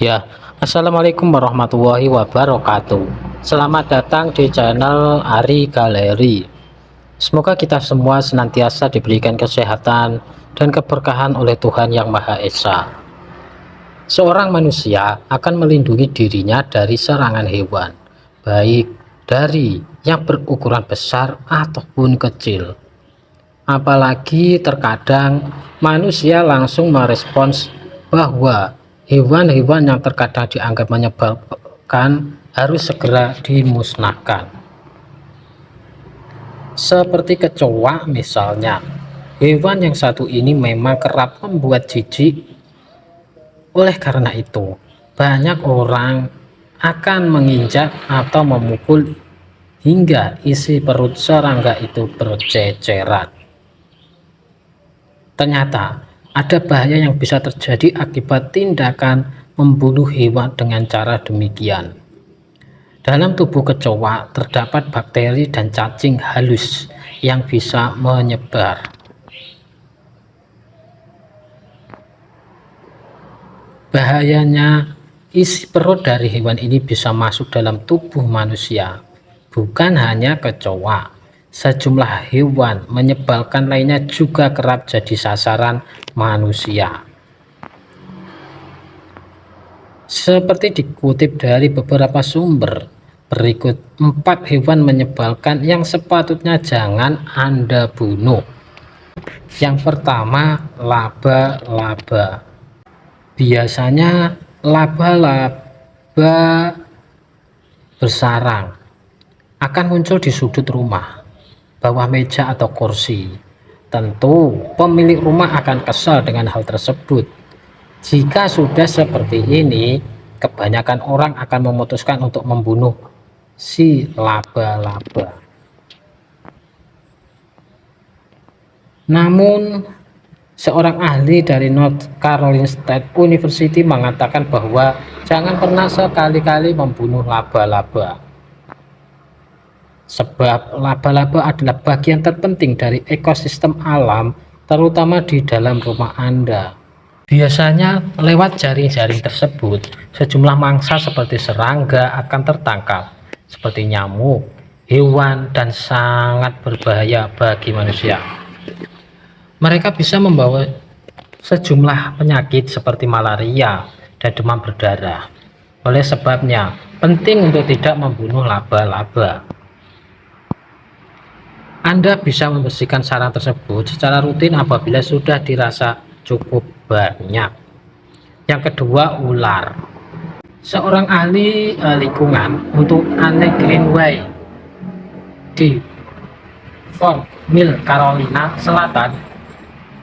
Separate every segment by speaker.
Speaker 1: Ya, assalamualaikum warahmatullahi wabarakatuh. Selamat datang di channel Ari Galeri. Semoga kita semua senantiasa diberikan kesehatan dan keberkahan oleh Tuhan Yang Maha Esa. Seorang manusia akan melindungi dirinya dari serangan hewan, baik dari yang berukuran besar ataupun kecil. Apalagi terkadang manusia langsung merespons bahwa hewan-hewan yang terkadang dianggap menyebalkan harus segera dimusnahkan. Seperti kecoa misalnya, hewan yang satu ini memang kerap membuat jijik. Oleh karena itu, banyak orang akan menginjak atau memukul hingga isi perut serangga itu berceceran. Ternyata ada bahaya yang bisa terjadi akibat tindakan membunuh hewan dengan cara demikian. Dalam tubuh kecoa terdapat bakteri dan cacing halus yang bisa menyebar. Bahayanya, isi perut dari hewan ini bisa masuk dalam tubuh manusia. Bukan hanya kecoa, sejumlah hewan menyebalkan lainnya juga kerap jadi sasaran manusia. Seperti dikutip dari beberapa sumber, berikut 4 hewan menyebalkan yang sepatutnya jangan Anda bunuh. Yang pertama, laba-laba. Biasanya laba-laba bersarang akan muncul di sudut rumah, bawah meja atau kursi. Tentu pemilik rumah akan kesal dengan hal tersebut. Jika sudah seperti ini, kebanyakan orang akan memutuskan untuk membunuh si laba-laba. Namun, seorang ahli dari North Carolina State University mengatakan bahwa jangan pernah sekali-kali membunuh laba-laba. Sebab laba-laba adalah bagian terpenting dari ekosistem alam, terutama di dalam rumah Anda. Biasanya lewat jaring-jaring tersebut, sejumlah mangsa seperti serangga akan tertangkap, seperti nyamuk, hewan, dan sangat berbahaya bagi manusia. Mereka bisa membawa sejumlah penyakit seperti malaria dan demam berdarah. Oleh sebabnya, penting untuk tidak membunuh laba-laba. Anda bisa membersihkan sarang tersebut secara rutin apabila sudah dirasa cukup banyak. Yang kedua, ular. Seorang ahli lingkungan untuk Anne Greenway di Fort Mill, Carolina Selatan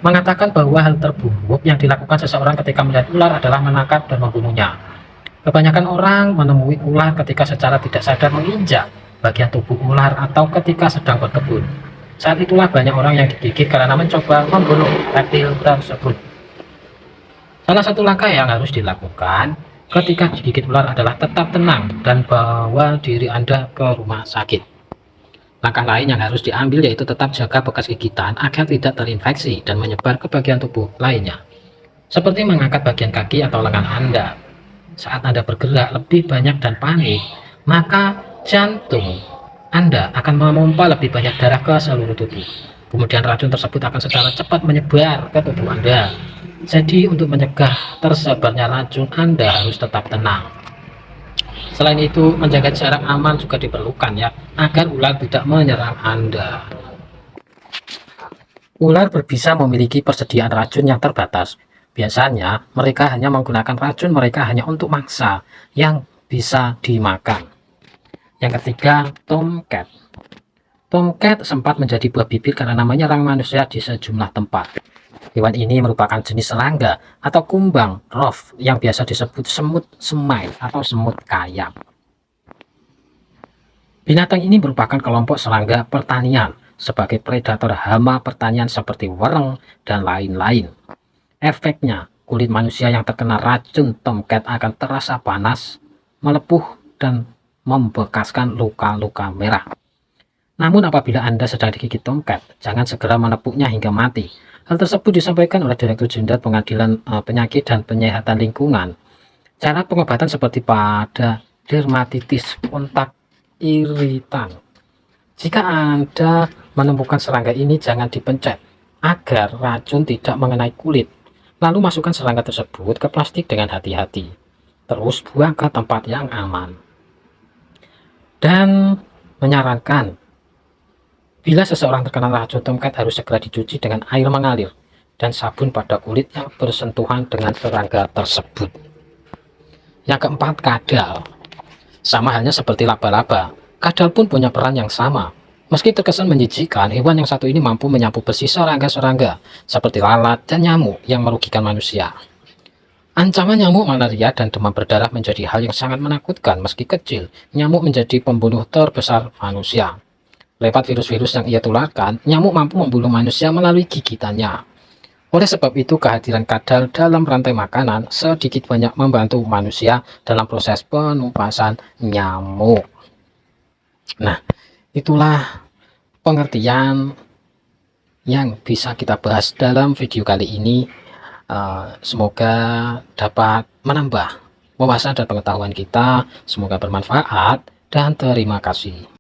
Speaker 1: mengatakan bahwa hal terburuk yang dilakukan seseorang ketika melihat ular adalah menangkap dan membunuhnya. Kebanyakan orang menemui ular ketika secara tidak sadar menginjak bagian tubuh ular atau ketika sedang berkebun. Saat itulah banyak orang yang digigit karena mencoba membunuh reptil tersebut. Salah satu langkah yang harus dilakukan ketika digigit ular adalah tetap tenang dan bawa diri Anda ke rumah sakit. Langkah lain yang harus diambil yaitu tetap jaga bekas gigitan agar tidak terinfeksi dan menyebar ke bagian tubuh lainnya. Seperti mengangkat bagian kaki atau lengan Anda. Saat Anda bergerak lebih banyak dan panik, maka jantung Anda akan memompa lebih banyak darah ke seluruh tubuh. Kemudian racun tersebut akan secara cepat menyebar ke tubuh Anda. Jadi untuk mencegah tersebarnya racun, Anda harus tetap tenang. Selain itu, menjaga jarak aman juga diperlukan ya, agar ular tidak menyerang Anda. Ular berbisa memiliki persediaan racun yang terbatas. Biasanya mereka hanya menggunakan racun mereka hanya untuk mangsa yang bisa dimakan. Yang ketiga, tomcat. Tomcat sempat menjadi buah bibir karena menyerang manusia di sejumlah tempat. Hewan ini merupakan jenis serangga atau kumbang rough yang biasa disebut semut semai atau semut kayam. Binatang ini merupakan kelompok serangga pertanian sebagai predator hama pertanian seperti wereng dan lain-lain. Efeknya, kulit manusia yang terkena racun tomcat akan terasa panas, melepuh, dan membekaskan luka-luka merah. Namun apabila Anda sedang digigit tomcat, jangan segera menepuknya hingga mati. Hal tersebut disampaikan oleh Direktur Jenderal Pengadilan Penyakit dan Penyehatan Lingkungan Cara pengobatan seperti pada dermatitis kontak iritan. Jika Anda menemukan serangga ini, jangan dipencet agar racun tidak mengenai kulit. Lalu masukkan serangga tersebut ke plastik dengan hati-hati. Terus buang ke tempat yang aman. Dan menyarankan, bila seseorang terkena racun tomcat harus segera dicuci dengan air mengalir dan sabun pada kulit yang bersentuhan dengan serangga tersebut. Yang keempat, kadal. Sama halnya seperti laba-laba, kadal pun punya peran yang sama. Meski terkesan menjijikkan, hewan yang satu ini mampu menyapu bersih serangga-serangga seperti lalat dan nyamuk yang merugikan manusia. Ancaman nyamuk malaria dan demam berdarah menjadi hal yang sangat menakutkan. Meski kecil, nyamuk menjadi pembunuh terbesar manusia. Lewat virus-virus yang ia tularkan, nyamuk mampu membunuh manusia melalui gigitannya. Oleh sebab itu, kehadiran kadal dalam rantai makanan sedikit banyak membantu manusia dalam proses penumpasan nyamuk. Nah, itulah pengertian yang bisa kita bahas dalam video kali ini. Semoga dapat menambah wawasan dan pengetahuan kita. Semoga bermanfaat dan terima kasih.